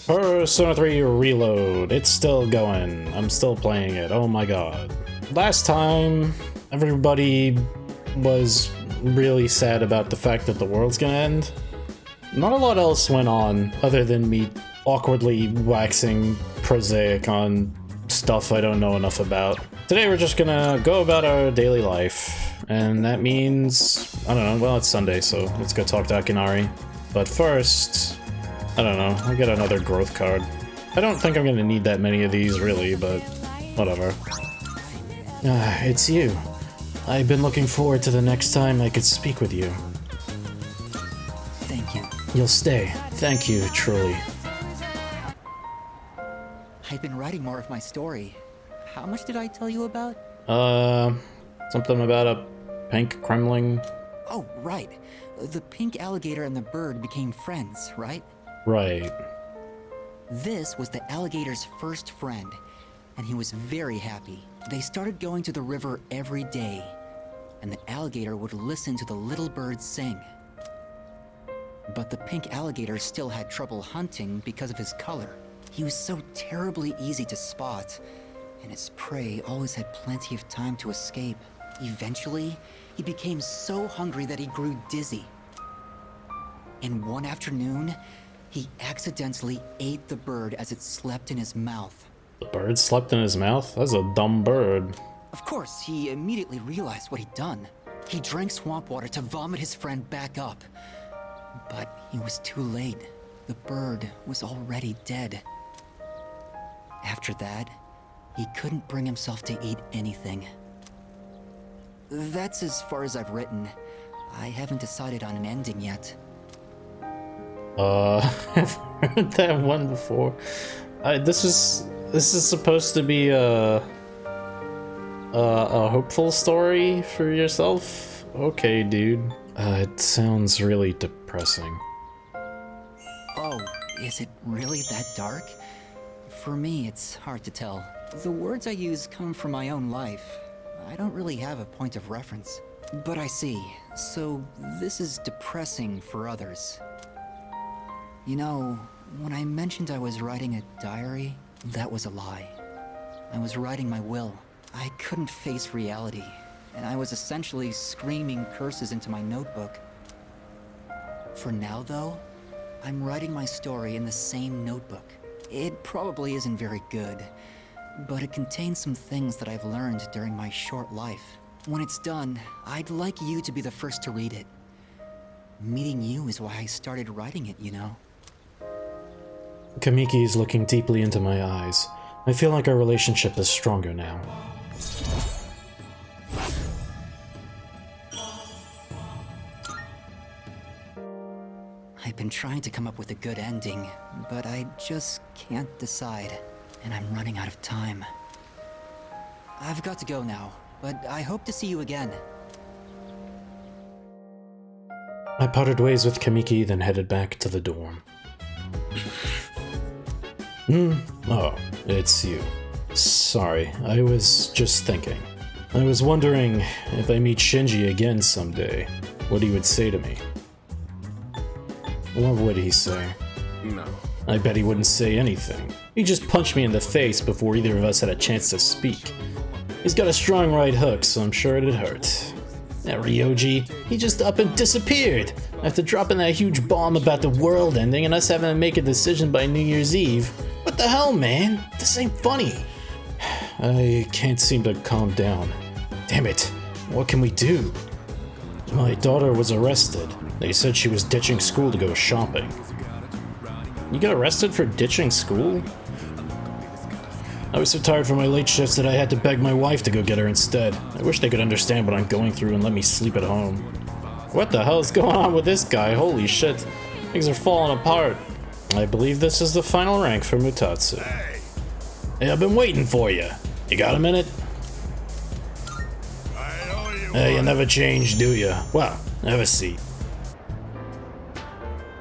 Persona 3 Reload. It's still going. I'm still playing it. Oh my god. Last time, everybody was really sad about the fact that the world's gonna end. Not a lot else went on other than me awkwardly waxing prosaic on stuff I don't know enough about. Today we're just gonna go about our daily life. And that means, I don't know, well it's Sunday, so let's go talk to Akinari. But first, I don't know, I'll get another growth card. I don't think I'm gonna need that many of these really, but whatever. It's you. I've been looking forward to the next time I could speak with you. Thank you. You'll stay. Thank you, truly. I've been writing more of my story. How much did I tell you about? Something about a pink kremling? Oh, right. The pink alligator and the bird became friends, right? Right. This was the alligator's first friend, and he was very happy. They started going to the river every day, and the alligator would listen to the little bird sing. But the pink alligator still had trouble hunting because of his color. He was so terribly easy to spot, and his prey always had plenty of time to escape. Eventually, he became so hungry that he grew dizzy. And one afternoon, he accidentally ate the bird as it slept in his mouth. The bird slept in his mouth? That's a dumb bird. Of course, he immediately realized what he'd done. He drank swamp water to vomit his friend back up. But he was too late. The bird was already dead. After that, he couldn't bring himself to eat anything. That's as far as I've written. I haven't decided on an ending yet. I've heard that one before. This is supposed to be a hopeful story for yourself? Okay, dude. It sounds really depressing. Oh, is it really that dark? For me, it's hard to tell. The words I use come from my own life. I don't really have a point of reference. But I see. So, this is depressing for others. You know, when I mentioned I was writing a diary, that was a lie. I was writing my will. I couldn't face reality, and I was essentially screaming curses into my notebook. For now, though, I'm writing my story in the same notebook. It probably isn't very good, but it contains some things that I've learned during my short life. When it's done, I'd like you to be the first to read it. Meeting you is why I started writing it, you know? Kamiki is looking deeply into my eyes. I feel like our relationship is stronger now. I've been trying to come up with a good ending, but I just can't decide, and I'm running out of time. I've got to go now, but I hope to see you again. I parted ways with Kamiki, then headed back to the dorm. Oh, it's you. Sorry, I was just thinking. I was wondering if I meet Shinji again someday, what he would say to me. What would he say? No. I bet he wouldn't say anything. He just punched me in the face before either of us had a chance to speak. He's got a strong right hook, so I'm sure it'd hurt. That Ryoji, he just up and disappeared after dropping that huge bomb about the world ending and us having to make a decision by New Year's Eve. What the hell, man? This ain't funny. I can't seem to calm down. Damn it, what can we do? My daughter was arrested. They said she was ditching school to go shopping. You got arrested for ditching school? I was so tired from my late shifts that I had to beg my wife to go get her instead. I wish they could understand what I'm going through and let me sleep at home. What the hell is going on with this guy? Holy shit. Things are falling apart. I believe this is the final rank for Mutatsu. Hey, I've been waiting for you. You got a minute? Hey, you never change, do you? Well, have a seat.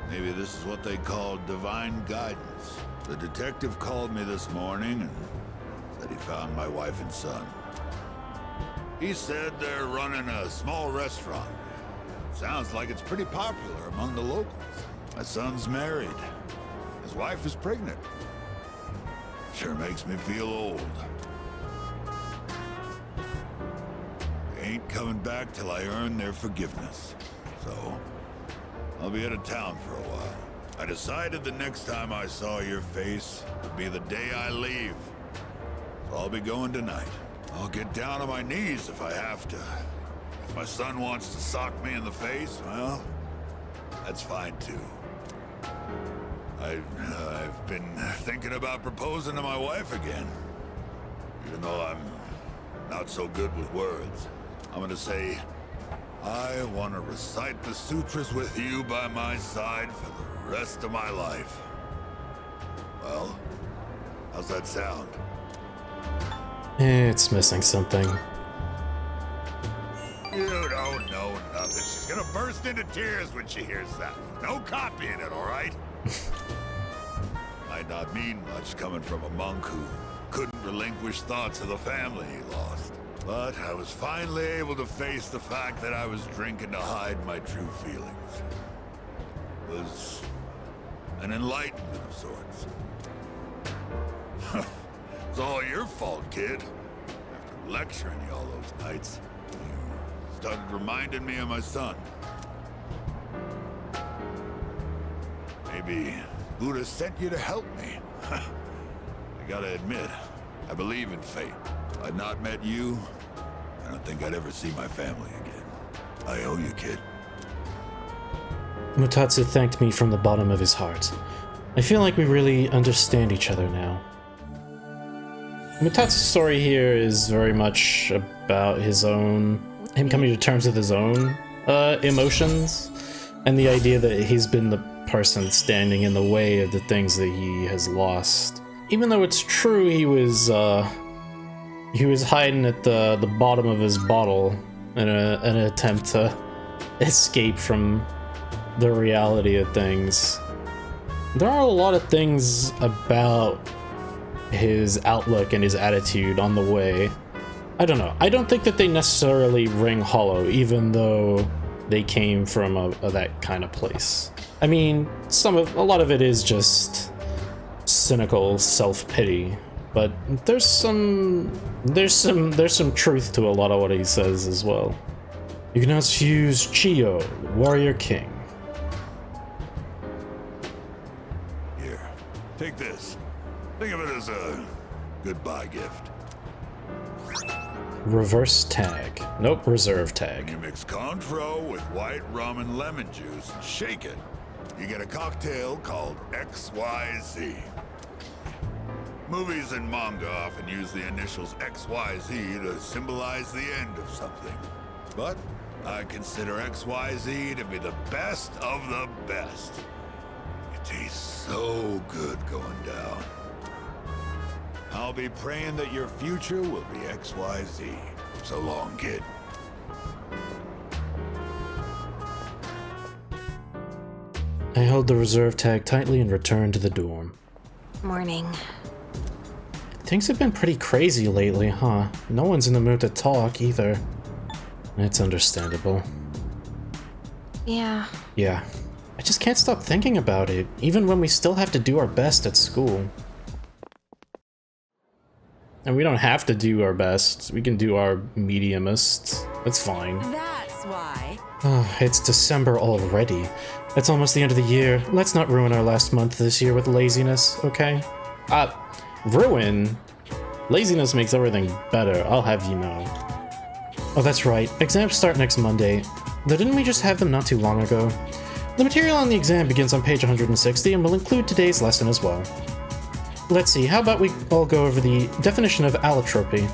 Maybe this is what they call divine guidance. The detective called me this morning and said he found my wife and son. He said they're running a small restaurant. Sounds like it's pretty popular among the locals. My son's married. His his wife is pregnant. Sure makes me feel old. They ain't coming back till I earn their forgiveness. So, I'll be out of town for a while. I decided the next time I saw your face would be the day I leave. So I'll be going tonight. I'll get down on my knees if I have to. If my son wants to sock me in the face, well, that's fine too. I've been thinking about proposing to my wife again. Even though I'm not so good with words. I'm gonna say, I want to recite the sutras with you by my side for the rest of my life. Well, how's that sound? It's missing something. You don't know nothing. She's gonna burst into tears when she hears that. No copying it, all right? Might not mean much coming from a monk who couldn't relinquish thoughts of the family he lost. But I was finally able to face the fact that I was drinking to hide my true feelings. It was an enlightenment of sorts. It's all your fault, kid. After lecturing you all those nights, you started reminding me of my son. Maybe Buddha sent you to help me. I gotta admit, I believe in fate. If I'd not met you, I don't think I'd ever see my family again. I owe you, kid. Mutatsu thanked me from the bottom of his heart. I feel like we really understand each other now. Mutatsu's story here is very much about him coming to terms with his own emotions, and the idea that he's been the person standing in the way of the things that he has lost. Even though it's true he was hiding at the bottom of his bottle in an attempt to escape from the reality of things. There are a lot of things about his outlook and his attitude on the way. I don't know. I don't think that they necessarily ring hollow, even though they came from that kind of place. I mean, a lot of it is just cynical self-pity, but there's some truth to a lot of what he says as well. You can also use Chiyo, Warrior King. Here, take this. Think of it as a goodbye gift. Reverse tag. Nope, reserve When tag. you mix Cointreau with white rum and lemon juice and shake it, you get a cocktail called XYZ. Movies and manga often use the initials XYZ to symbolize the end of something. But I consider XYZ to be the best of the best. It tastes so good going down. I'll be praying that your future will be XYZ. So long, kid. I held the reserve tag tightly and returned to the dorm. Morning. Things have been pretty crazy lately, huh? No one's in the mood to talk either. It's understandable. Yeah. Yeah. I just can't stop thinking about it, even when we still have to do our best at school. And we don't have to do our best. We can do our mediumest. That's fine. That's why. Oh, it's December already. It's almost the end of the year. Let's not ruin our last month this year with laziness, okay? Ruin? Laziness makes everything better, I'll have you know. Oh, that's right. Exams start next Monday. Though didn't we just have them not too long ago? The material on the exam begins on page 160 and will include today's lesson as well. Let's see, how about we all go over the definition of allotropy?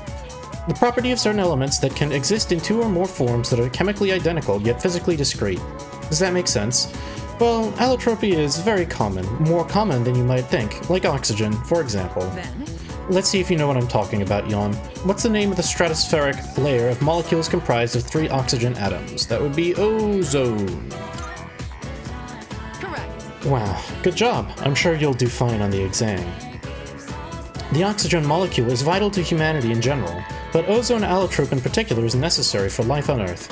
The property of certain elements that can exist in two or more forms that are chemically identical yet physically discrete. Does that make sense? Well, allotropy is very common, more common than you might think, like oxygen, for example. Then? Let's see if you know what I'm talking about, Yon. What's the name of the stratospheric layer of molecules comprised of 3 oxygen atoms? That would be ozone. Correct. Wow, good job. I'm sure you'll do fine on the exam. The oxygen molecule is vital to humanity in general, but ozone allotrope in particular is necessary for life on Earth.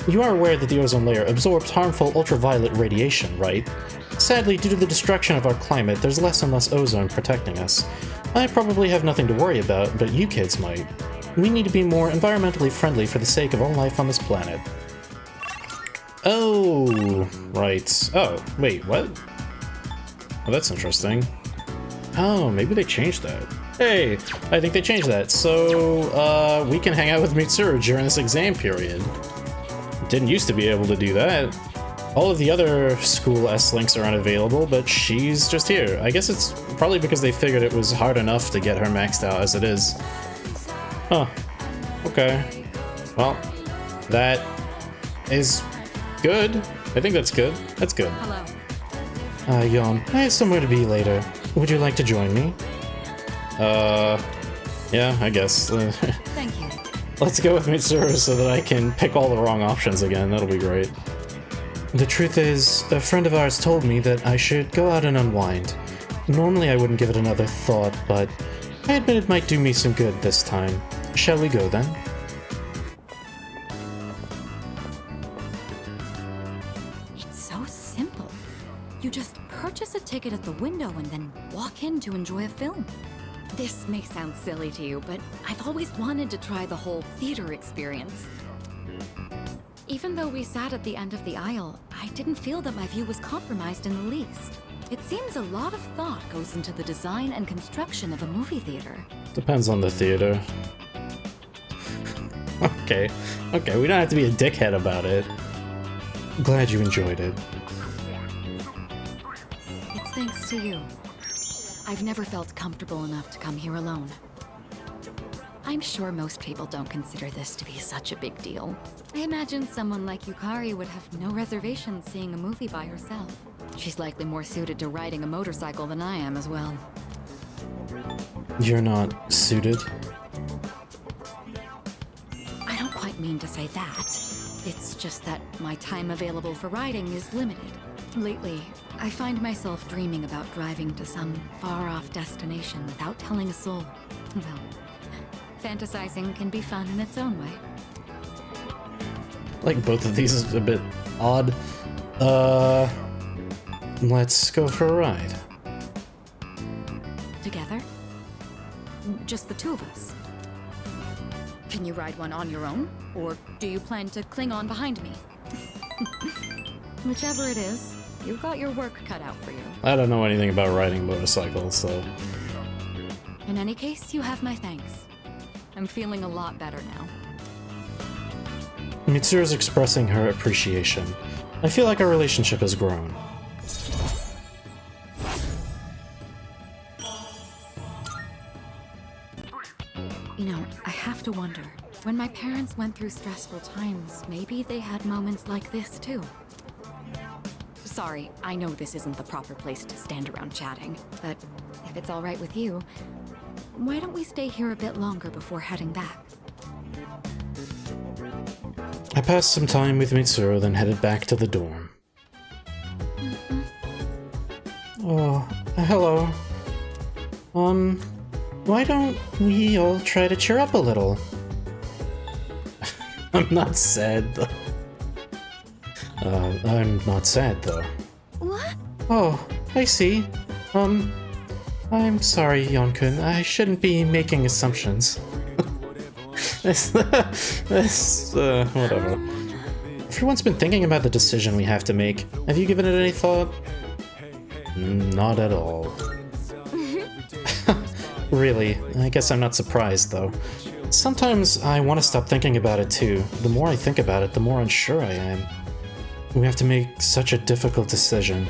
You are aware that the ozone layer absorbs harmful ultraviolet radiation, right? Sadly, due to the destruction of our climate, there's less and less ozone protecting us. I probably have nothing to worry about, but you kids might. We need to be more environmentally friendly for the sake of all life on this planet. Oh, right. Oh, wait, what? Oh, that's interesting. Oh, maybe they changed that. Hey, I think they changed that. So, we can hang out with Mitsuru during this exam period. Didn't used to be able to do that. All of the other school S-Links are unavailable, but she's just here. I guess it's probably because they figured it was hard enough to get her maxed out as it is. Huh. Okay. Well, that is good. I think that's good. That's good. Hello. Yon, I have somewhere to be later. Would you like to join me? Yeah, I guess. Thank you. Let's go with Mitsuru so that I can pick all the wrong options again. That'll be great. The truth is, a friend of ours told me that I should go out and unwind. Normally I wouldn't give it another thought, but I admit it might do me some good this time. Shall we go then? It's so simple. You just purchase a ticket at the window and then walk in to enjoy a film. This may sound silly to you, but I've always wanted to try the whole theater experience. Even though we sat at the end of the aisle, I didn't feel that my view was compromised in the least. It seems a lot of thought goes into the design and construction of a movie theater. Depends on the theater. Okay, we don't have to be a dickhead about it. Glad you enjoyed it. It's thanks to you. I've never felt comfortable enough to come here alone. I'm sure most people don't consider this to be such a big deal. I imagine someone like Yukari would have no reservations seeing a movie by herself. She's likely more suited to riding a motorcycle than I am as well. You're not suited? I don't quite mean to say that. It's just that my time available for riding is limited. Lately, I find myself dreaming about driving to some far-off destination without telling a soul. Well, fantasizing can be fun in its own way. Like, both of these is a bit odd. Let's go for a ride. Together? Just the two of us? Can you ride one on your own? Or do you plan to cling on behind me? Whichever it is, you've got your work cut out for you. I don't know anything about riding motorcycles, so... In any case, you have my thanks. I'm feeling a lot better now. Mitsuru's expressing her appreciation. I feel like our relationship has grown. You know, I have to wonder, when my parents went through stressful times, maybe they had moments like this too. Sorry, I know this isn't the proper place to stand around chatting, but if it's all right with you, why don't we stay here a bit longer before heading back? I passed some time with Mitsuru, then headed back to the dorm. Oh, hello. Why don't we all try to cheer up a little? I'm not sad, though. I'm not sad, though. What? Oh, I see. I'm sorry, Yonkun. I shouldn't be making assumptions. Whatever. Everyone's been thinking about the decision we have to make. Have you given it any thought? Not at all. Really, I guess I'm not surprised, though. Sometimes I want to stop thinking about it, too. The more I think about it, the more unsure I am. We have to make such a difficult decision.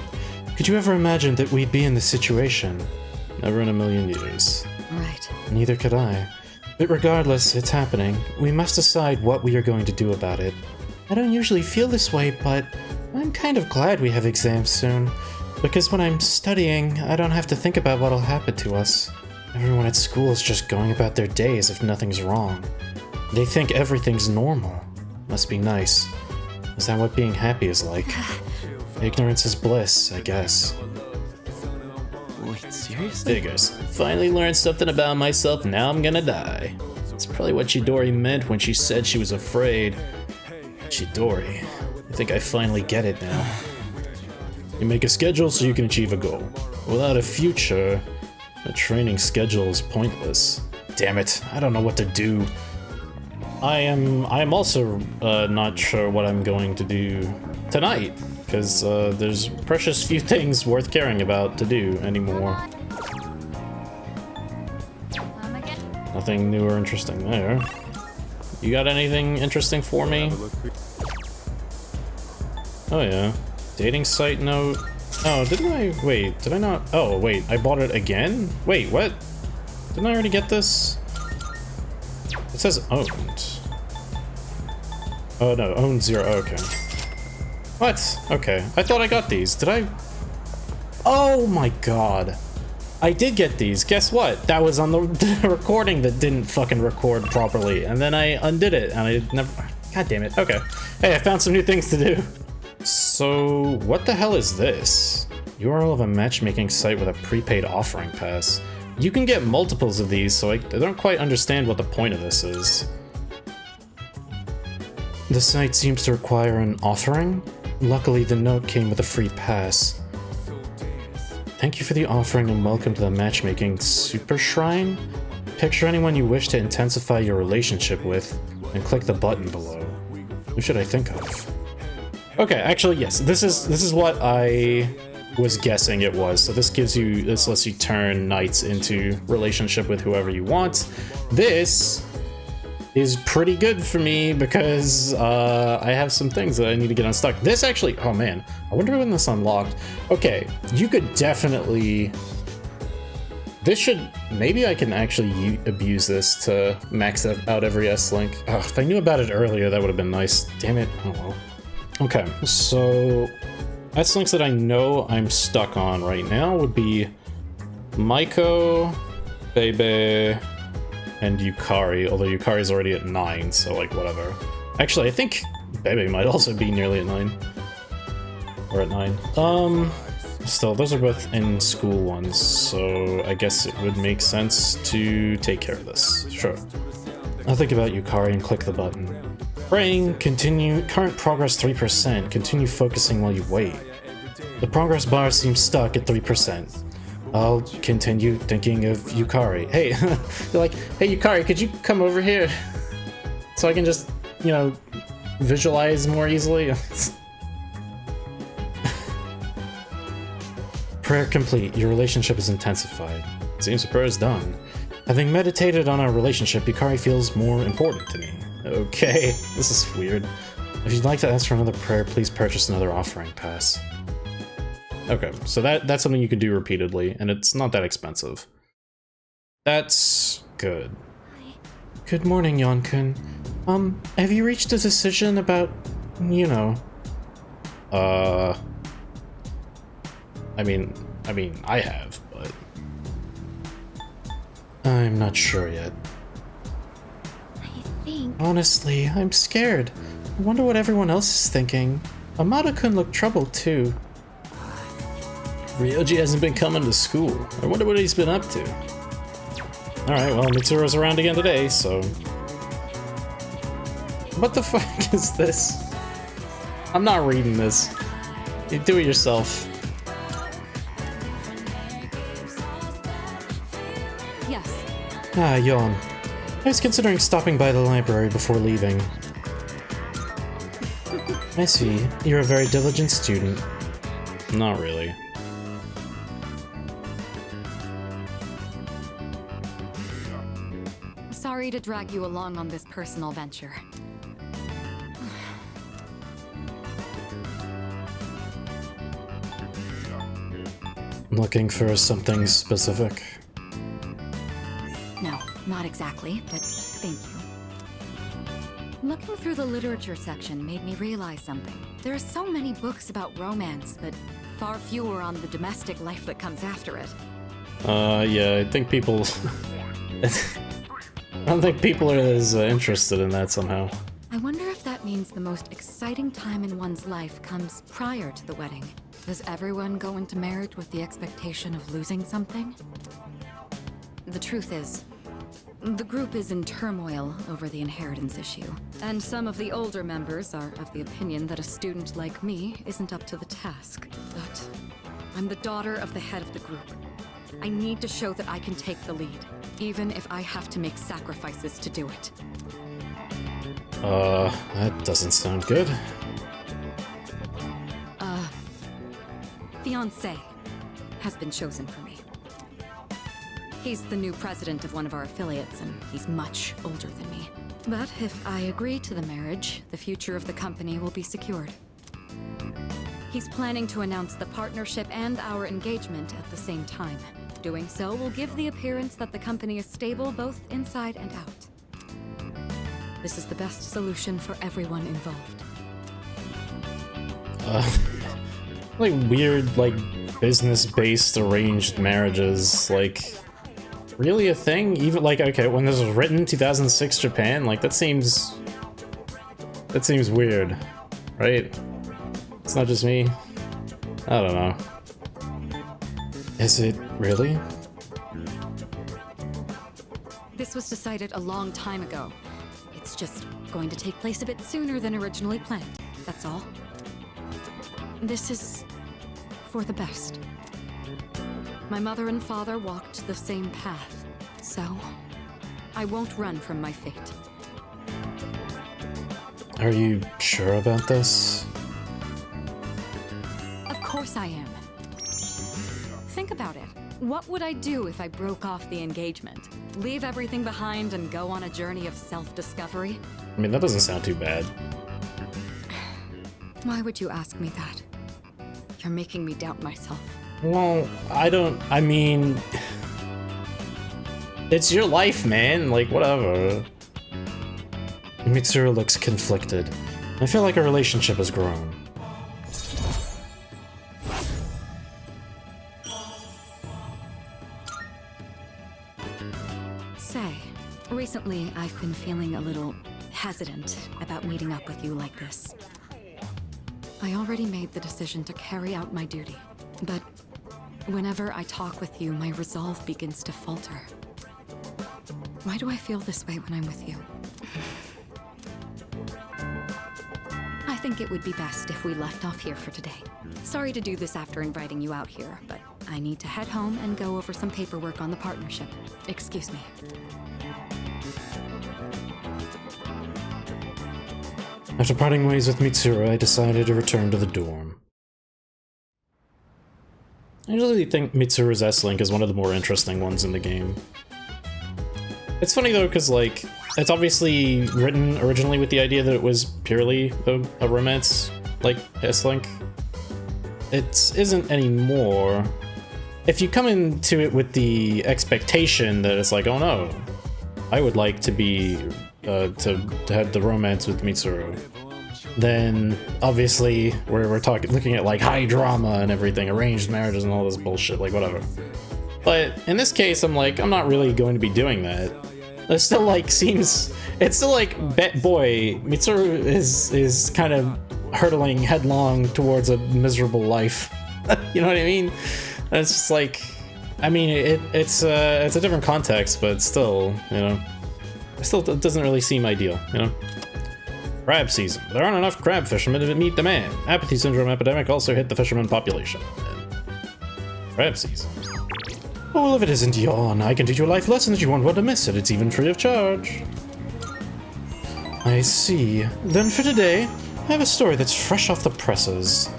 Could you ever imagine that we'd be in this situation? Never in a million years. Right. Neither could I. But regardless, it's happening. We must decide what we are going to do about it. I don't usually feel this way, but I'm kind of glad we have exams soon. Because when I'm studying, I don't have to think about what'll happen to us. Everyone at school is just going about their day as if nothing's wrong. They think everything's normal. Must be nice. Is that what being happy is like? Ignorance is bliss, I guess. Wait, seriously? Figures. Finally learned something about myself, now I'm gonna die. That's probably what Chidori meant when she said she was afraid. Chidori. I think I finally get it now. You make a schedule so you can achieve a goal. Without a future, a training schedule is pointless. Damn it, I don't know what to do. I am also not sure what I'm going to do tonight, because there's precious few things worth caring about to do anymore. Nothing new or interesting there. You got anything interesting for me? Oh yeah. Dating site note. Oh, didn't I? Wait, did I not? Oh, wait, I bought it again? Wait, what? Didn't I already get this? It says owned. Oh no, owned 0. Okay. What? Okay. I thought I got these. Did I? Oh my god. I did get these. Guess what? That was on the recording that didn't fucking record properly. And then I undid it and I never... God damn it. Okay. Hey, I found some new things to do. So, what the hell is this? URL of a matchmaking site with a prepaid offering pass. You can get multiples of these, so I don't quite understand what the point of this is. The site seems to require an offering. Luckily, the note came with a free pass. Thank you for the offering and welcome to the matchmaking super shrine. Picture anyone you wish to intensify your relationship with and click the button below. Who should I think of? Okay, actually yes, this is what I was guessing it was. So this lets you turn knights into relationship with whoever you want. This is pretty good for me because I have some things that I need to get unstuck. This actually, oh man, I wonder when this unlocked. Okay, you could definitely, this should, maybe I can actually abuse this to max out every S-Link. Oh, if I knew about it earlier, that would have been nice. Damn it, oh well. Okay, so S-Links that I know I'm stuck on right now would be Maiko, Bebe, and Yukari, although Yukari's already at 9, so like whatever. Actually, I think Bebe might also be nearly at 9. Or at 9. Still, those are both in school ones, so I guess it would make sense to take care of this. Sure. I'll think about Yukari and click the button. Praying, continue, current progress 3%, continue focusing while you wait. The progress bar seems stuck at 3%. I'll continue thinking of Yukari. Hey, you're like, hey Yukari, could you come over here? So I can just, you know, visualize more easily? Prayer complete, your relationship is intensified. Seems the prayer is done. Having meditated on our relationship, Yukari feels more important to me. Okay, this is weird. If you'd like to ask for another prayer, please purchase another offering pass. Okay, so that's something you can do repeatedly, and it's not that expensive. That's good. Good morning, Yonkun. Have you reached a decision about, you know... I mean, I have, but... I'm not sure yet. Honestly, I'm scared. I wonder what everyone else is thinking. Amada-kun looked troubled too. Ryoji hasn't been coming to school. I wonder what he's been up to. Alright, well, Mitsuru's around again today, so... What the fuck is this? I'm not reading this. You do it yourself. Yes. Ah, yawn. I was considering stopping by the library before leaving. I see. You're a very diligent student. Not really. Sorry to drag you along on this personal venture. Looking for something specific? No, not exactly, but thank you. Looking through the literature section made me realize something. There are so many books about romance, but far fewer on the domestic life that comes after it. Yeah, I think people... I don't think people are as interested in that somehow. I wonder if that means the most exciting time in one's life comes prior to the wedding. Does everyone go into marriage with the expectation of losing something? The truth is, The group is in turmoil over the inheritance issue, and some of the older members are of the opinion that a student like me isn't up to the task. But I'm the daughter of the head of the group. I need to show that I can take the lead, even if I have to make sacrifices to do it. That doesn't sound good. Fiancé has been chosen for me. He's the new president of one of our affiliates, and he's much older than me. But if I agree to the marriage, the future of the company will be secured. He's planning to announce the partnership and our engagement at the same time. Doing so will give the appearance that the company is stable both inside and out. This is the best solution for everyone involved. Like weird, like business-based arranged marriages, like really a thing? Even like, okay, when this was written, 2006 Japan, like that seems weird, right? It's not just me. I don't know. Is it really? This was decided a long time ago. It's just going to take place a bit sooner than originally planned, that's all. This is for the best. My mother and father walked the same path, so I won't run from my fate. Are you sure about this? Of course I am. Think about it. What would I do if I broke off the engagement? Leave everything behind and go on a journey of self-discovery? I mean, that doesn't sound too bad. Why would you ask me that? You're making me doubt myself. Well, I mean, it's your life, man, like, whatever. Mitsuru looks conflicted. I feel like our relationship has grown. Say, recently I've been feeling a little hesitant about meeting up with you like this. I already made the decision to carry out my duty, but whenever I talk with you, my resolve begins to falter. Why do I feel this way when I'm with you? I think it would be best if we left off here for today. Sorry to do this after inviting you out here, but I need to head home and go over some paperwork on the partnership. Excuse me. After parting ways with Mitsuru, I decided to return to the dorm. I usually think Mitsuru's S-Link is one of the more interesting ones in the game. It's funny though, because like, it's obviously written originally with the idea that it was purely a romance, like, S-Link. It isn't anymore. If you come into it with the expectation that it's like, oh no, I would like to be, to have the romance with Mitsuru, then obviously we're looking at like high drama and everything, arranged marriages and all this bullshit, like whatever. But in this case, I'm like, I'm not really going to be doing that. It still like seems, it's still like, boy, Mitsuru is kind of hurtling headlong towards a miserable life. You know what I mean? It's just like, I mean, it's a different context, but still, you know, it doesn't really seem ideal, you know? Crab season. There aren't enough crab fishermen to meet demand. Apathy syndrome epidemic also hit the fisherman population. Crab season. Well, if it isn't yawn, I can teach you a life lesson that you won't want to miss, and it's even free of charge. I see. Then for today, I have a story that's fresh off the presses.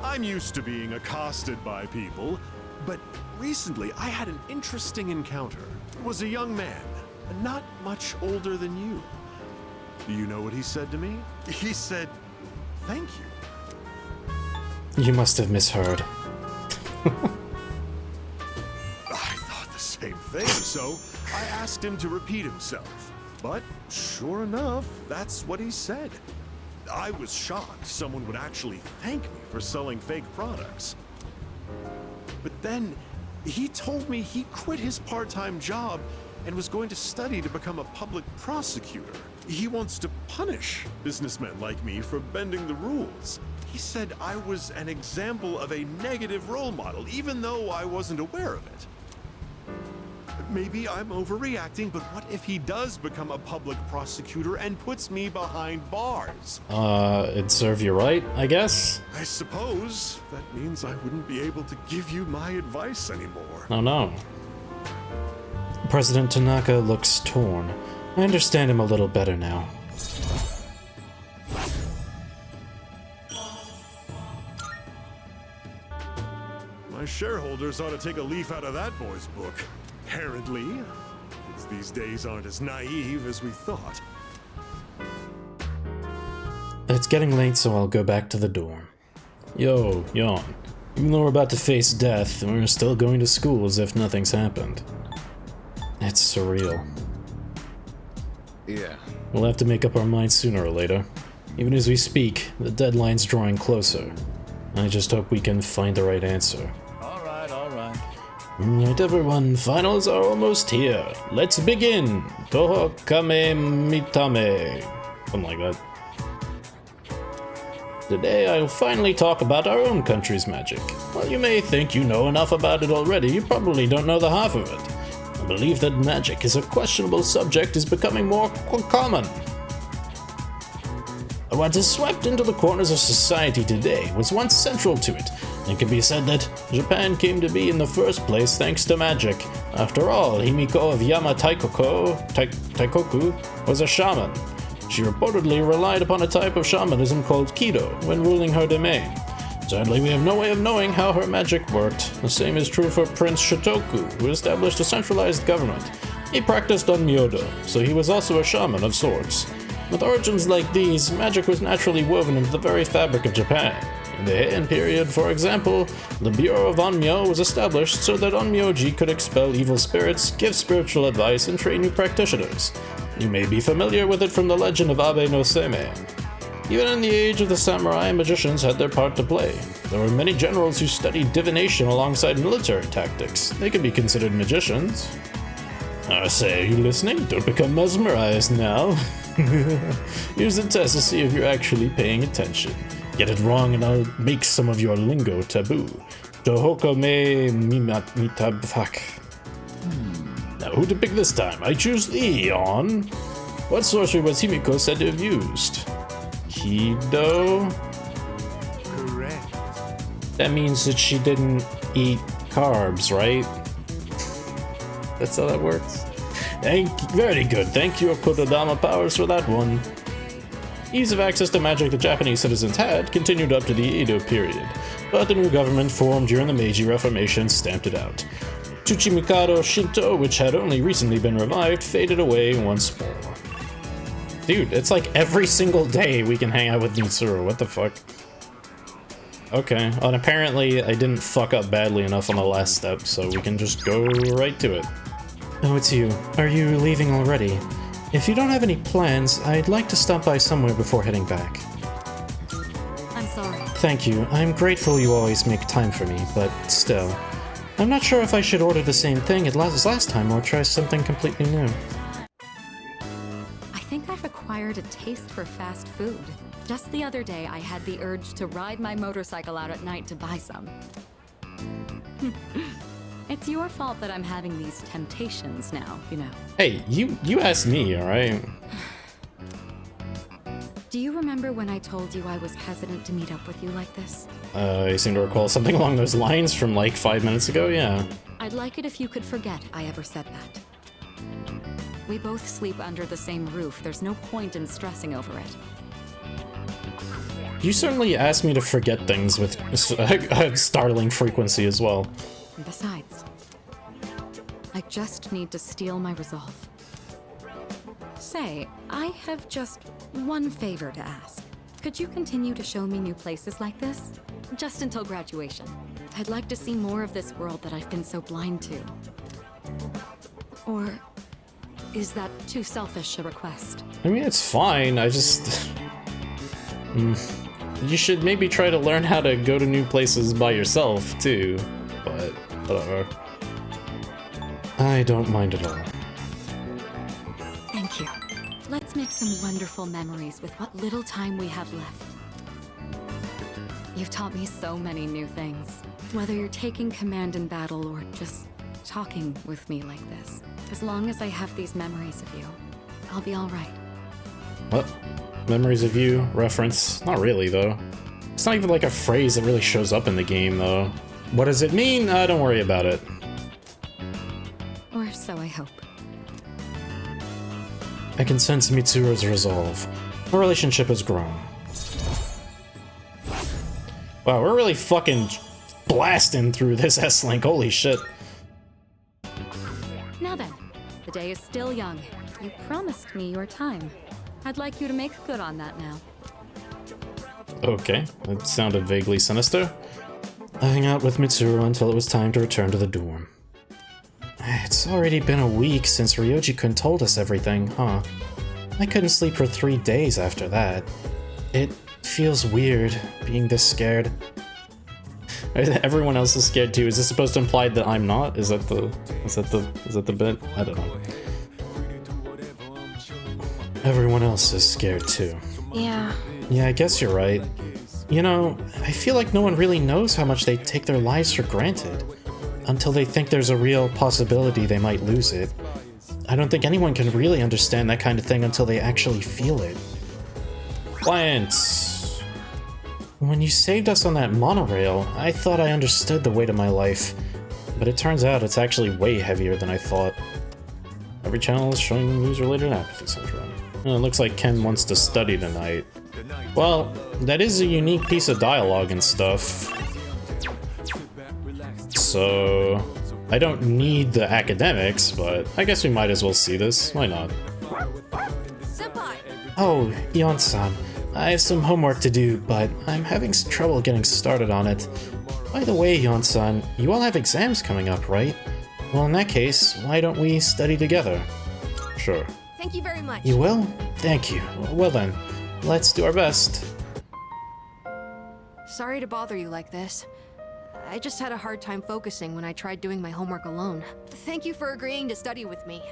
I'm used to being accosted by people, but recently I had an interesting encounter. It was a young man, not much older than you. Do you know what he said to me? He said, "Thank you." You must have misheard. I thought the same thing, so I asked him to repeat himself. But sure enough, that's what he said. I was shocked someone would actually thank me for selling fake products. But then he told me he quit his part-time job and was going to study to become a public prosecutor. He wants to punish businessmen like me for bending the rules. He said I was an example of a negative role model, even though I wasn't aware of it. Maybe I'm overreacting, but what if he does become a public prosecutor and puts me behind bars? It'd serve you right, I guess? I suppose that means I wouldn't be able to give you my advice anymore. Oh no. President Tanaka looks torn. I understand him a little better now. My shareholders ought to take a leaf out of that boy's book. Apparently, kids these days aren't as naive as we thought. It's getting late, so I'll go back to the dorm. Yo, Yon. Even though we're about to face death, we're still going to school as if nothing's happened. It's surreal. Yeah. We'll have to make up our minds sooner or later. Even as we speak, the deadline's drawing closer. I just hope we can find the right answer. Alright, alright. Alright everyone, finals are almost here. Let's begin! Toho kame mitame. Something like that. Today I'll finally talk about our own country's magic. While you may think you know enough about it already, you probably don't know the half of it. I believe that magic is a questionable subject is becoming more common. What is swept into the corners of society today was once central to it. It can be said that Japan came to be in the first place thanks to magic. After all, Himiko of Taikoku was a shaman. She reportedly relied upon a type of shamanism called Kido when ruling her domain. Sadly, we have no way of knowing how her magic worked. The same is true for Prince Shotoku, who established a centralized government. He practiced on Myodo, so he was also a shaman of sorts. With origins like these, magic was naturally woven into the very fabric of Japan. In the Heian period, for example, the Bureau of Onmyo was established so that Onmyoji could expel evil spirits, give spiritual advice, and train new practitioners. You may be familiar with it from the legend of Abe no Seimei. Even in the age of the samurai, magicians had their part to play. There were many generals who studied divination alongside military tactics. They could be considered magicians. I say, are you listening? Don't become mesmerized now. Here's the test to see if you're actually paying attention. Get it wrong and I'll make some of your lingo taboo. Tohoko me mitabfak. Now who to pick this time? I choose thee, On. What sorcery was Himiko said to have used? Kido? Correct. That means that she didn't eat carbs, right? That's how that works. Very good. Thank you, Kododama Powers, for that one. Ease of access to magic the Japanese citizens had continued up to the Edo period, but the new government formed during the Meiji Reformation stamped it out. Tsuchimikado Shinto, which had only recently been revived, faded away once more. Dude, it's like every single day we can hang out with Mitsuru, what the fuck? Okay, and apparently I didn't fuck up badly enough on the last step, so we can just go right to it. Oh, it's you. Are you leaving already? If you don't have any plans, I'd like to stop by somewhere before heading back. I'm sorry. Thank you. I'm grateful you always make time for me, but still. I'm not sure if I should order the same thing as last time or try something completely new. I think I've acquired a taste for fast food. Just the other day, I had the urge to ride my motorcycle out at night to buy some. It's your fault that I'm having these temptations now, you know. Hey, you asked me, alright? Do you remember when I told you I was hesitant to meet up with you like this? I seem to recall something along those lines from like 5 minutes ago, yeah. I'd like it if you could forget I ever said that. We both sleep under the same roof. There's no point in stressing over it. You certainly asked me to forget things with a startling frequency as well. Besides, I just need to steel my resolve. Say, I have just one favor to ask. Could you continue to show me new places like this? Just until graduation. I'd like to see more of this world that I've been so blind to. Or is that too selfish a request? I mean, it's fine, I just... You should maybe try to learn how to go to new places by yourself, too. But, whatever. I don't mind at all. Thank you. Let's make some wonderful memories with what little time we have left. You've taught me so many new things. Whether you're taking command in battle or just talking with me like this. As long as I have these memories of you, I'll be alright. What? Memories of you? Reference? Not really, though. It's not even like a phrase that really shows up in the game, though. What does it mean? Don't worry about it. Or so I hope. I can sense Mitsuru's resolve. Our relationship has grown. Wow, we're really fucking blasting through this S-Link, holy shit. Now then, the day is still young. You promised me your time. I'd like you to make good on that now. Okay, that sounded vaguely sinister. I hung out with Mitsuru until it was time to return to the dorm. It's already been a week since Ryuji-kun told us everything, huh? I couldn't sleep for 3 days after that. It feels weird, being this scared. Everyone else is scared too. Is this supposed to imply that I'm not? Is that the bit? I don't know. Everyone else is scared too. Yeah. Yeah, I guess you're right. You know, I feel like no one really knows how much they take their lives for granted until they think there's a real possibility they might lose it. I don't think anyone can really understand that kind of thing until they actually feel it. Clients! When you saved us on that monorail, I thought I understood the weight of my life, but it turns out it's actually way heavier than I thought. Every channel is showing news-related apathy syndrome. It looks like Ken wants to study tonight. Well, that is a unique piece of dialogue and stuff. So, I don't need the academics, but I guess we might as well see this. Why not? Oh, Yon-san, I have some homework to do, but I'm having trouble getting started on it. By the way, Yon-san, you all have exams coming up, right? Well, in that case, why don't we study together? Sure. Thank you very much. You will? Thank you. Well then, let's do our best. Sorry to bother you like this. I just had a hard time focusing when I tried doing my homework alone. Thank you for agreeing to study with me.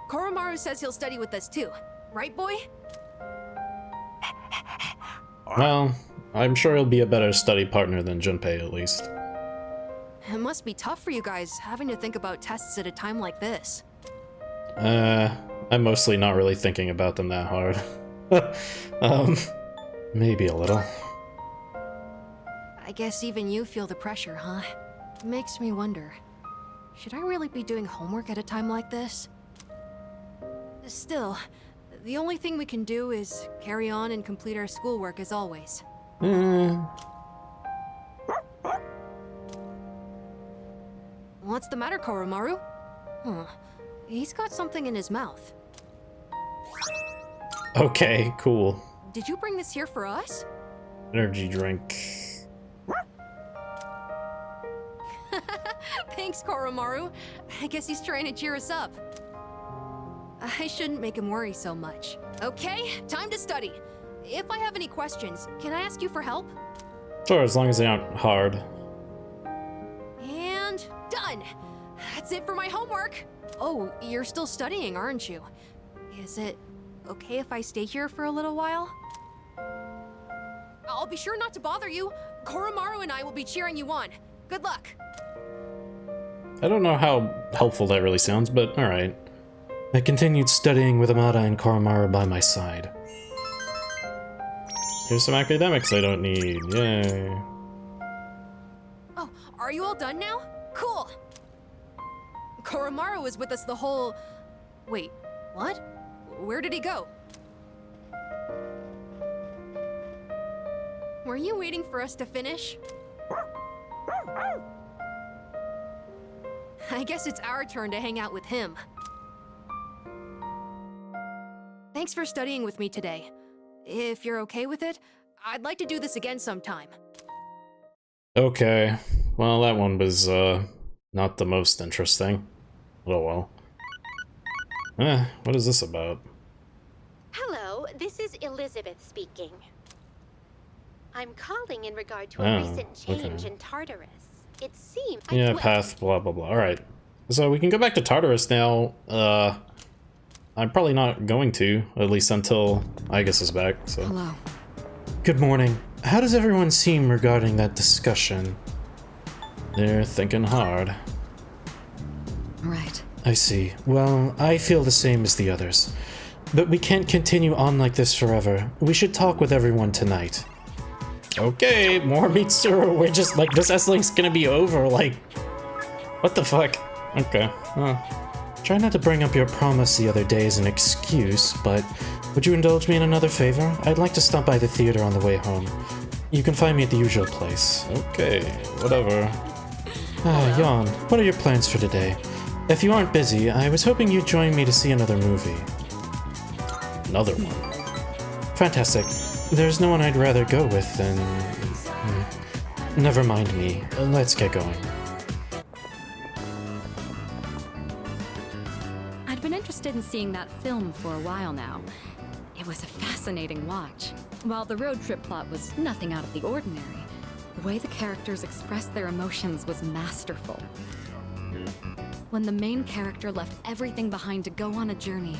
Koromaru says he'll study with us too. Right, boy? Well, I'm sure he'll be a better study partner than Junpei, at least. It must be tough for you guys, having to think about tests at a time like this. I'm mostly not really thinking about them that hard. Maybe a little. I guess even you feel the pressure, huh? Makes me wonder, should I really be doing homework at a time like this? Still, the only thing we can do is carry on and complete our schoolwork as always. What's the matter, Koromaru? Huh. He's got something in his mouth. Okay, cool. Did you bring this here for us? Energy drink. Thanks, Koromaru. I guess he's trying to cheer us up. I shouldn't make him worry so much. Okay, time to study. If I have any questions, can I ask you for help? Sure, as long as they aren't hard. And done! That's it for my homework! Oh, you're still studying, aren't you? Is it okay if I stay here for a little while? I'll be sure not to bother you. Koromaru and I will be cheering you on. Good luck! I don't know how helpful that really sounds, but alright. I continued studying with Amada and Koromaru by my side. Here's some academics I don't need, yay. Oh, are you all done now? Cool! Koromaru was with us the whole... Wait, what? Where did he go? Were you waiting for us to finish? I guess it's our turn to hang out with him. Thanks for studying with me today. If you're okay with it, I'd like to do this again sometime. Okay, well that one was, not the most interesting. Oh well. What is this about? Hello, this is Elizabeth speaking. I'm calling in regard to a recent change in Tartarus. It seems... Yeah, path, blah blah blah. Alright. So we can go back to Tartarus now. I'm probably not going to, at least until Igus is back, so... Hello. Good morning. How does everyone seem regarding that discussion? They're thinking hard. Right. I see. Well, I feel the same as the others. But we can't continue on like this forever. We should talk with everyone tonight. Okay, more Mitsuru. We're just like, this S-Link's gonna be over, like... What the fuck? Okay. Try not to bring up your promise the other day as an excuse, but would you indulge me in another favor? I'd like to stop by the theater on the way home. You can find me at the usual place. Okay, whatever. Jan, what are your plans for today? If you aren't busy, I was hoping you'd join me to see another movie. Another one? Fantastic. There's no one I'd rather go with than... Never mind me. Let's get going. I'd been interested in seeing that film for a while now. It was a fascinating watch. While the road trip plot was nothing out of the ordinary, the way the characters expressed their emotions was masterful. When the main character left everything behind to go on a journey,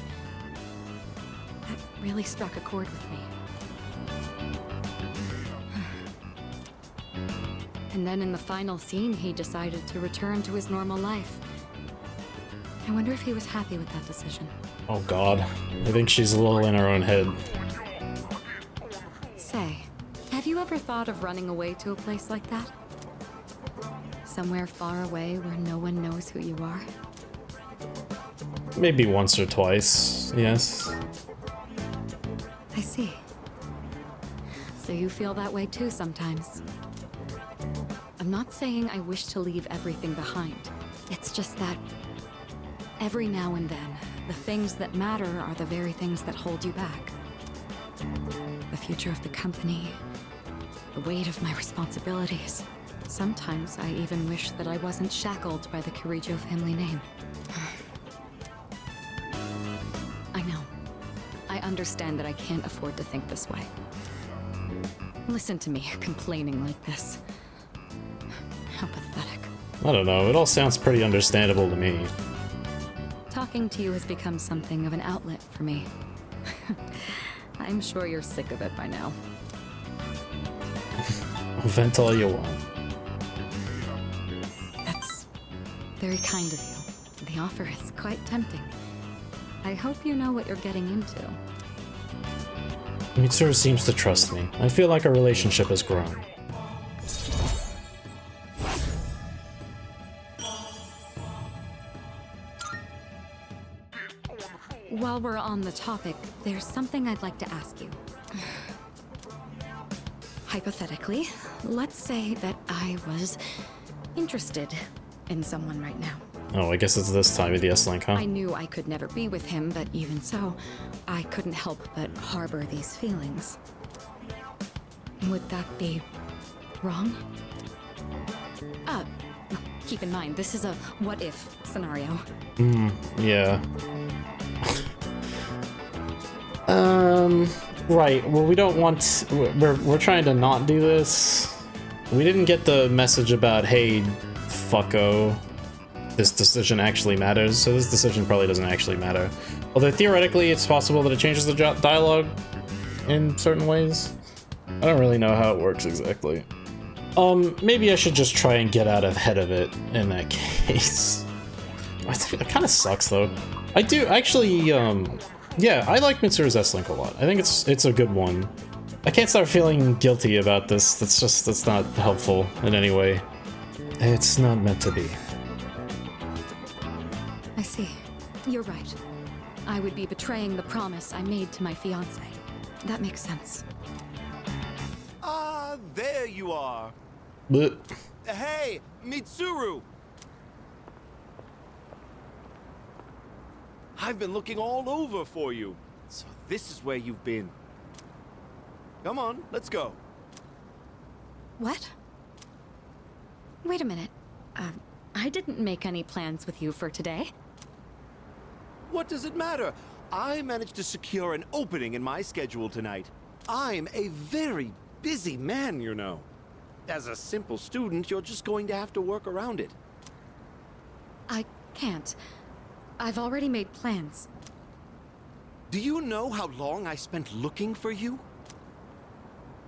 that really struck a chord with me. And then in the final scene, he decided to return to his normal life. I wonder if he was happy with that decision. Oh god. I think she's a little in her own head. Say, have you ever thought of running away to a place like that? Somewhere far away where no one knows who you are? Maybe once or twice, yes. I see. So you feel that way too sometimes. I'm not saying I wish to leave everything behind. It's just that every now and then, the things that matter are the very things that hold you back. The future of the company, the weight of my responsibilities. Sometimes I even wish that I wasn't shackled by the Kirijo family name. I know. I understand that I can't afford to think this way. Listen to me complaining like this. How pathetic. I don't know, it all sounds pretty understandable to me. Talking to you has become something of an outlet for me. I'm sure you're sick of it by now. Vent all you want. That's very kind of you. The offer is quite tempting. I hope you know what you're getting into. Mitsuru seems to trust me. I feel like our relationship has grown. While we're on the topic, there's something I'd like to ask you. Hypothetically, let's say that I was interested in someone right now. Oh, I guess it's this time of the S-Link, huh? I knew I could never be with him, but even so, I couldn't help but harbor these feelings. Would that be wrong? Keep in mind, this is a what-if scenario. Yeah. Right. Well, we don't want... We're trying to not do this. We didn't get the message about, hey, fucko, this decision actually matters, so this decision probably doesn't actually matter. Although theoretically, it's possible that it changes the dialogue in certain ways. I don't really know how it works exactly. Maybe I should just try and get out ahead of it in that case. It kind of sucks, though. I do, actually, yeah, I like Mitsuru's S-Link a lot. I think it's a good one. I can't start feeling guilty about this. That's not helpful in any way. It's not meant to be. I see. You're right. I would be betraying the promise I made to my fiancé. That makes sense. Ah, there you are. But Hey, Mitsuru! I've been looking all over for you. So this is where you've been. Come on, let's go. What? Wait a minute. I didn't make any plans with you for today. What does it matter? I managed to secure an opening in my schedule tonight. I'm a very busy man, you know. As a simple student, you're just going to have to work around it. I can't. I've already made plans. Do you know how long I spent looking for you?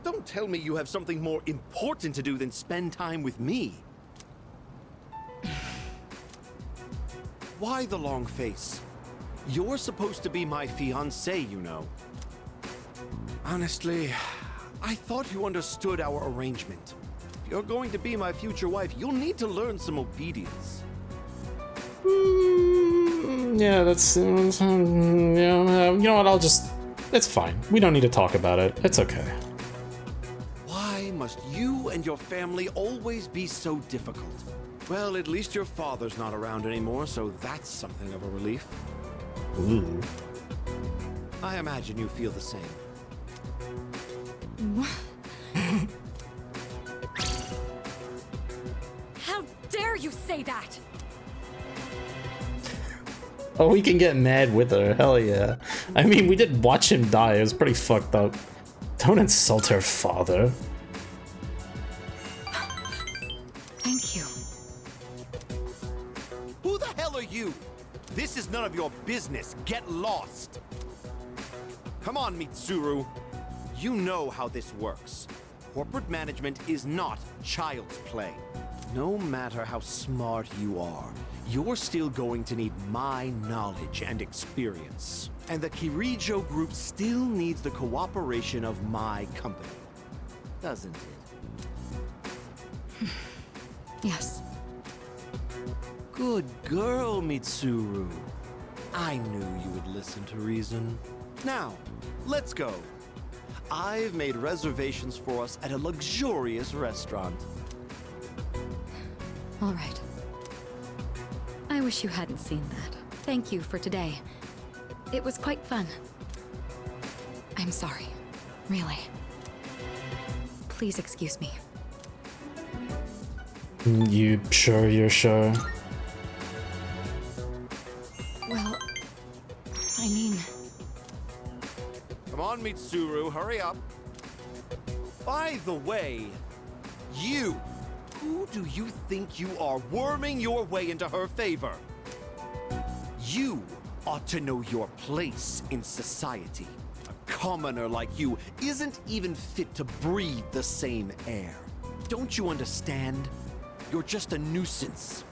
Don't tell me you have something more important to do than spend time with me. Why the long face? You're supposed to be my fiancé, you know. Honestly, I thought you understood our arrangement. If you're going to be my future wife, you'll need to learn some obedience. Yeah, that's... you know what, I'll just... It's fine. We don't need to talk about it. It's okay. Why must you and your family always be so difficult? Well, at least your father's not around anymore, so that's something of a relief. Ooh. I imagine you feel the same. How dare you say that? Oh, we can get mad with her. Hell yeah. I mean, we did watch him die. It was pretty fucked up. Don't insult her father. Thank you. Who the hell are you? This is none of your business. Get lost. Come on, Mitsuru. You know how this works. Corporate management is not child's play. No matter how smart you are, you're still going to need my knowledge and experience. And the Kirijo group still needs the cooperation of my company. Doesn't it? Yes. Good girl, Mitsuru. I knew you would listen to reason. Now, let's go. I've made reservations for us at a luxurious restaurant. All right. I wish you hadn't seen that. Thank you for today. It was quite fun. I'm sorry. Really. Please excuse me. You sure you're sure? Well, I mean... Come on, Mitsuru, hurry up. By the way, you! Who do you think you are, worming your way into her favor? You ought to know your place in society. A commoner like you isn't even fit to breathe the same air. Don't you understand? You're just a nuisance.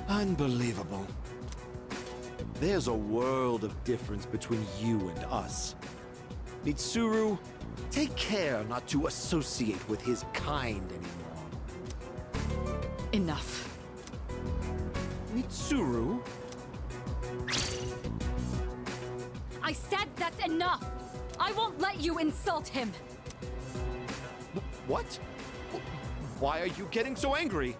Unbelievable. There's a world of difference between you and us. Mitsuru, take care not to associate with his kind anymore. Enough. Mitsuru? I said that's enough! I won't let you insult him! What? Why are you getting so angry?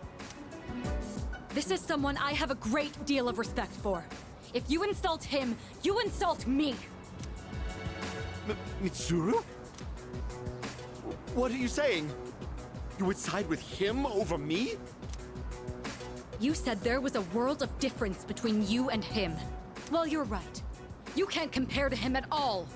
This is someone I have a great deal of respect for. If you insult him, you insult me! Mitsuru? What are you saying? You would side with him over me? You said there was a world of difference between you and him. Well, you're right. You can't compare to him at all.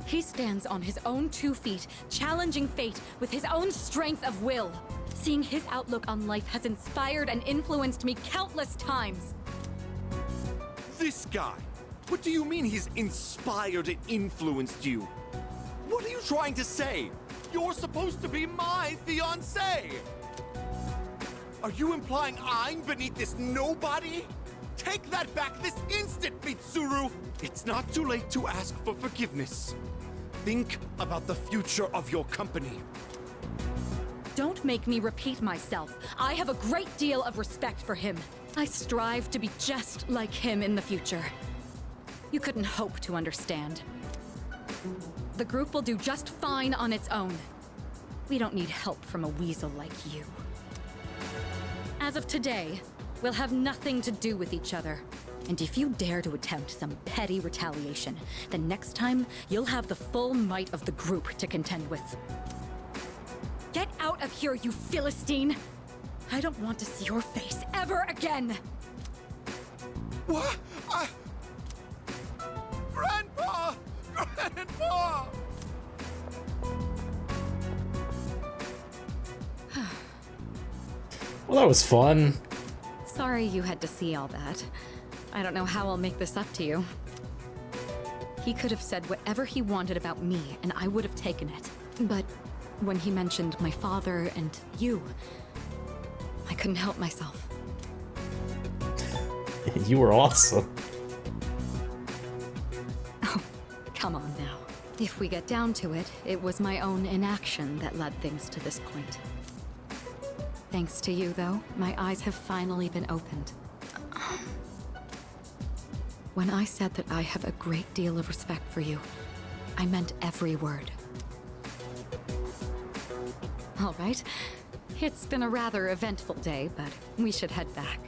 He stands on his own 2 feet, challenging fate with his own strength of will. Seeing his outlook on life has inspired and influenced me countless times. This guy? What do you mean he's inspired and influenced you? What are you trying to say? You're supposed to be my fiancé! Are you implying I'm beneath this nobody? Take that back this instant, Mitsuru! It's not too late to ask for forgiveness. Think about the future of your company. Don't make me repeat myself. I have a great deal of respect for him. I strive to be just like him in the future. You couldn't hope to understand. The group will do just fine on its own. We don't need help from a weasel like you. As of today, we'll have nothing to do with each other. And if you dare to attempt some petty retaliation, then next time, you'll have the full might of the group to contend with. Get out of here, you Philistine! I don't want to see your face ever again! What? Grandpa! Grandpa! Well, that was fun. Sorry you had to see all that. I don't know how I'll make this up to you. He could have said whatever he wanted about me, and I would have taken it. But when he mentioned my father and you, I couldn't help myself. You were awesome. Oh, come on now. If we get down to it, it was my own inaction that led things to this point. Thanks to you, though, my eyes have finally been opened. When I said that I have a great deal of respect for you, I meant every word. All right. It's been a rather eventful day, but we should head back.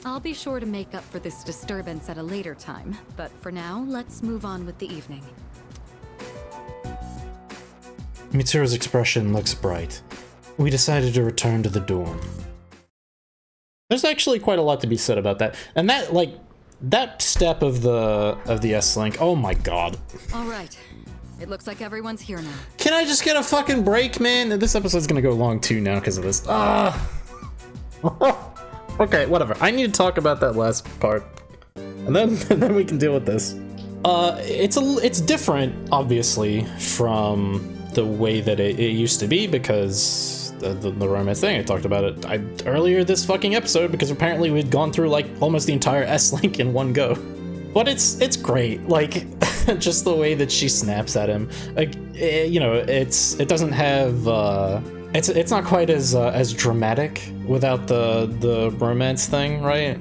I'll be sure to make up for this disturbance at a later time, but for now, let's move on with the evening. Mitsuru's expression looks bright. We decided to return to the dorm. There's actually quite a lot to be said about that. And that, like, that step of the S-Link, oh my god. All right. It looks like everyone's here now. Can I just get a fucking break, man? This episode's gonna go long too now because of this. Okay, whatever. I need to talk about that last part, and then we can deal with this. It's different, obviously, from the way that it used to be, because the romance thing, I talked about it earlier this fucking episode, because apparently we'd gone through like almost the entire S-Link in one go. But it's great, like just the way that she snaps at him. Like, you know, it doesn't have it's not quite as dramatic without the romance thing, right?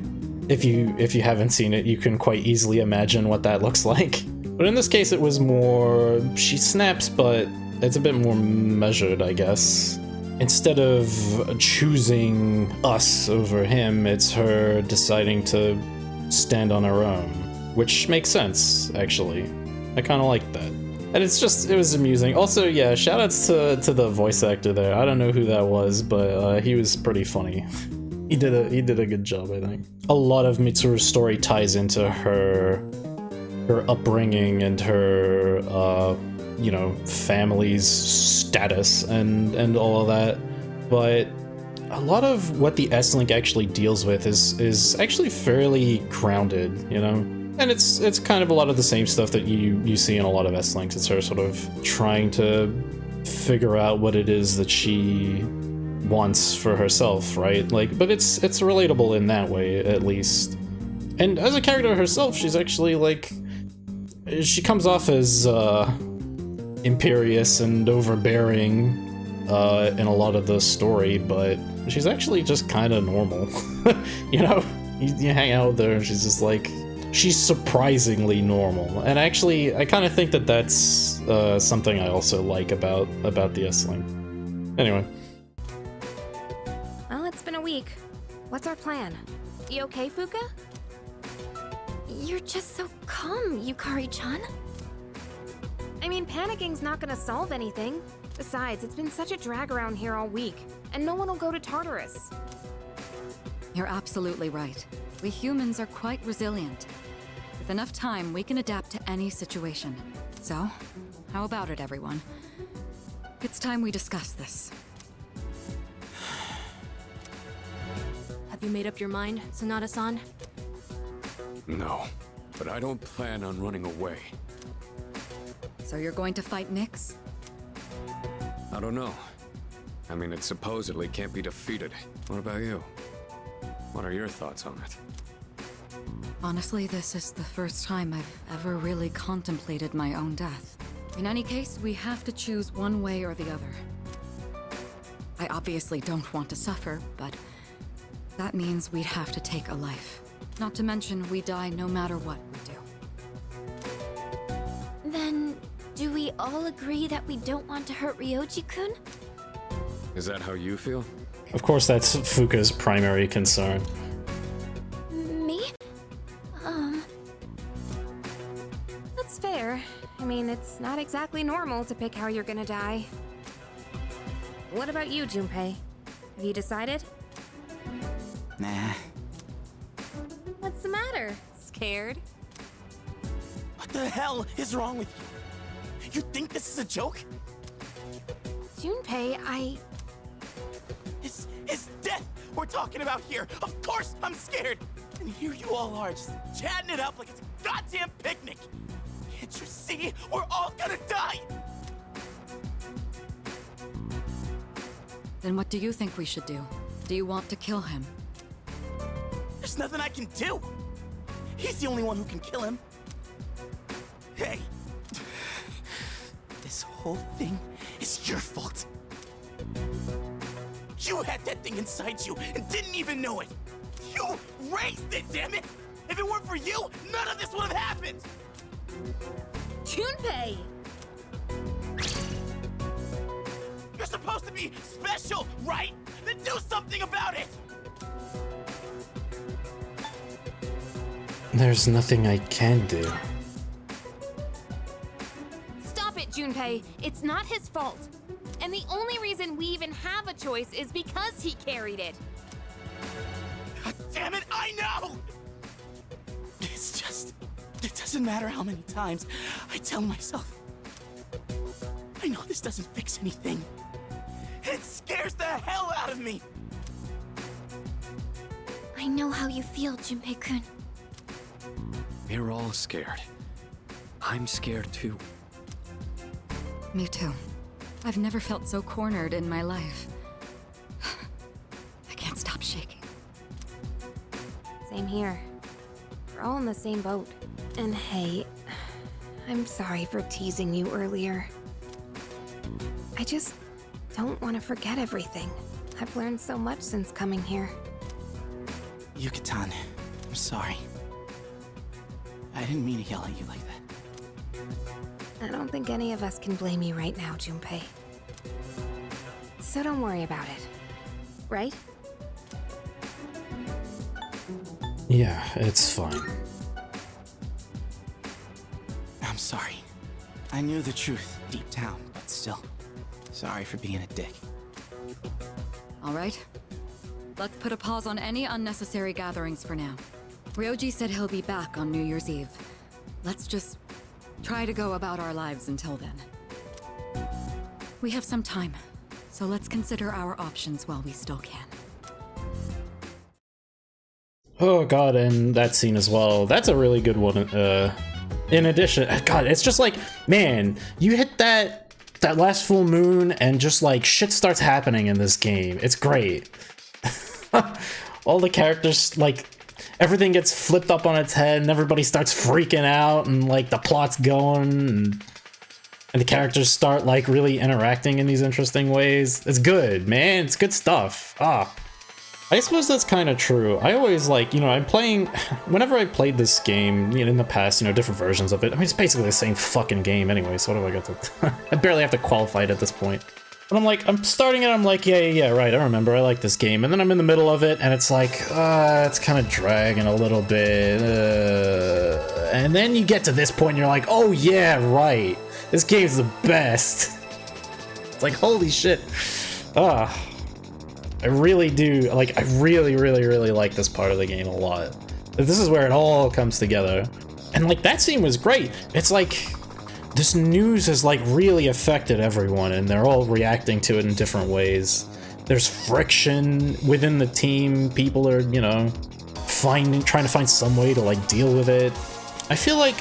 If you haven't seen it, you can quite easily imagine what that looks like. But in this case, it was more, she snaps, but it's a bit more measured, I guess. Instead of choosing us over him, it's her deciding to stand on her own, which makes sense, actually. I kind of like that. And it was amusing. Also, yeah, shoutouts to the voice actor there. I don't know who that was, but he was pretty funny. He did a good job, I think. A lot of Mitsuru's story ties into her upbringing and her you know, family's status and all of that. But a lot of what the S-Link actually deals with is actually fairly grounded, you know? And it's kind of a lot of the same stuff that you see in a lot of S-Links. It's her sort of trying to figure out what it is that she wants for herself, right? Like, but it's relatable in that way, at least. And as a character herself, she's actually like, she comes off as imperious and overbearing in a lot of the story, but she's actually just kind of normal. You know, you hang out with her and she's just like, she's surprisingly normal. And actually, I kind of think that that's something I also like about the S-Link. Anyway. Well, it's been a week. What's our plan? You okay, Fuka? You're just so calm, Yukari-chan. I mean, panicking's not gonna solve anything. Besides, it's been such a drag around here all week, and no one will go to Tartarus. You're absolutely right. We humans are quite resilient. With enough time, we can adapt to any situation. So, how about it, everyone? It's time we discuss this. Have you made up your mind, Sonata-san? No, but I don't plan on running away. So you're going to fight Nyx? I don't know. I mean, it supposedly can't be defeated. What about you? What are your thoughts on it? Honestly, this is the first time I've ever really contemplated my own death. In any case, we have to choose one way or the other. I obviously don't want to suffer, but that means we'd have to take a life. Not to mention, we die no matter what we do. Then, do we all agree that we don't want to hurt Ryoji-kun? Is that how you feel? Of course, that's Fuka's primary concern. Me? That's fair. I mean, it's not exactly normal to pick how you're gonna die. What about you, Junpei? Have you decided? Nah. What's the matter? Scared? What the hell is wrong with you? You think this is a joke? Junpei, This is death we're talking about here. Of course I'm scared. And here you all are, just chatting it up like it's a goddamn picnic. Can't you see? We're all gonna die. Then what do you think we should do? Do you want to kill him? There's nothing I can do. He's the only one who can kill him. Hey, this whole thing is your fault. You had that thing inside you and didn't even know it. You raised it, damn it! If it weren't for you, none of this would have happened. Junpei! You're supposed to be special, right? Then do something about it! There's nothing I can do. Stop it, Junpei. It's not his fault. And the only reason we even have a choice is because he carried it. God damn it, I know! It's just... it doesn't matter how many times I tell myself. I know this doesn't fix anything. It scares the hell out of me! I know how you feel, Junpei-kun. We're all scared. I'm scared too. Me too. I've never felt so cornered in my life. I can't stop shaking. Same here. We're all in the same boat. And hey, I'm sorry for teasing you earlier. I just don't want to forget everything. I've learned so much since coming here. Yuki-tan, I'm sorry. I didn't mean to yell at you like that. I don't think any of us can blame you right now, Junpei. So don't worry about it. Right? Yeah, it's fine. I'm sorry. I knew the truth deep down, but still, sorry for being a dick. All right. Let's put a pause on any unnecessary gatherings for now. Ryoji said he'll be back on New Year's Eve. Let's just try to go about our lives until then. We have some time, so let's consider our options while we still can. Oh god, and that scene as well. That's a really good one. In addition, god, it's just like, man, you hit that last full moon and just like shit starts happening in this game. It's great. All the characters, like, everything gets flipped up on its head and everybody starts freaking out and like the plot's going and the characters start like really interacting in these interesting ways. It's good, man. It's good stuff. I suppose that's kind of true. I always like, you know, I'm playing, whenever I played this game, you know, in the past, you know, different versions of it. I mean, it's basically the same fucking game anyway, so what do I get to, I barely have to qualify it at this point. But I'm like, I'm starting it, I'm like, yeah, right, I remember, I like this game. And then I'm in the middle of it, and it's like, it's kind of dragging a little bit. And then you get to this point, and you're like, oh yeah, right. This game's the best. It's like, holy shit. I really do, like, I really like this part of the game a lot. This is where it all comes together. And like, that scene was great. It's like, this news has like really affected everyone and they're all reacting to it in different ways. There's friction within the team. People are, you know, trying to find some way to like deal with it. I feel like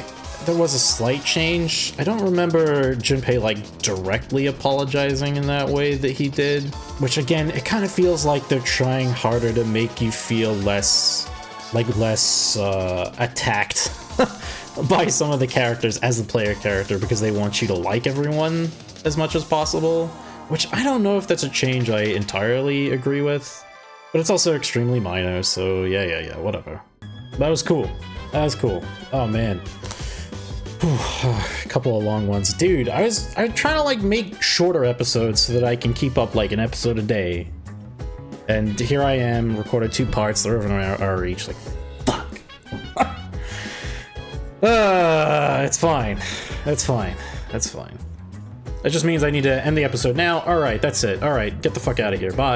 there was a slight change. I don't remember Junpei like directly apologizing in that way that he did, which again, it kind of feels like they're trying harder to make you feel less attacked by some of the characters as the player character because they want you to like everyone as much as possible, which I don't know if that's a change I entirely agree with, but it's also extremely minor, so yeah, whatever. That was cool. That was cool. Oh man. A couple of long ones. Dude, I'm trying to like make shorter episodes so that I can keep up like an episode a day. And here I am, recorded 2 parts, they're over an hour each, like, fuck. It's fine. It's fine. That's fine. That just means I need to end the episode now. Alright, that's it. Alright, get the fuck out of here. Bye.